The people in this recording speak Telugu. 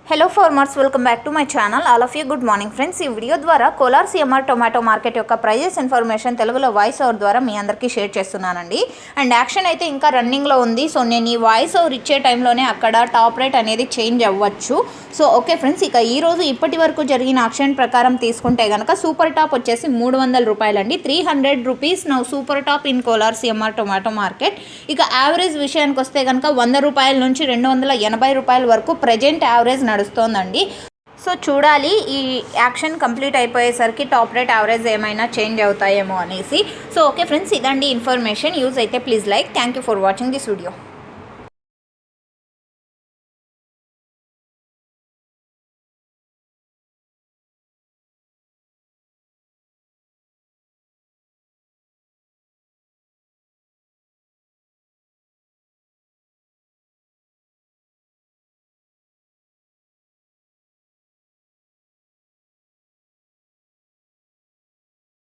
Hello farmers, welcome back to my channel. All of you good morning friends. ఈ వీడియో ద్వారా కోలార్ సిఎంఆర్ టొమాటో మార్కెట్ యొక్క ప్రైజెస్ ఇన్ఫర్మేషన్ తెలుగులో వాయిస్ ఓవర్ ద్వారా మీ అందరికీ షేర్ చేస్తున్నానండి. అండ్ యాక్షన్ అయితే ఇంకా రన్నింగ్లో ఉంది. సో నేను ఈ వాయిస్ ఓవర్ ఇచ్చే టైంలోనే అక్కడ టాప్ రేట్ అనేది చేంజ్ అవ్వచ్చు. సో ఓకే ఫ్రెండ్స్, ఇక ఈరోజు ఇప్పటి వరకు జరిగిన యాక్షన్ ప్రకారం తీసుకుంటే కనుక సూపర్ టాప్ వచ్చేసి 300 రూపాయలండి. 300 rupees now super top in Kolar CMR tomato market. ఇక యావరేజ్ విషయానికి వస్తే కనుక 100 రూపాయల నుంచి 280 రూపాయల వరకు ప్రజెంట్ యావరేజ్ నడుస్తోందండి. సో చూడాలి ఈ యాక్షన్ కంప్లీట్ అయిపోయేసరికి టాప్ రేట్ యావరేజ్ ఏమైనా చేంజ్ అవుతాయేమో అనేసి. సో ఓకే ఫ్రెండ్స్, ఇదండి ఇన్ఫర్మేషన్. యూజ్ అయితే please like. Thank you for watching this video.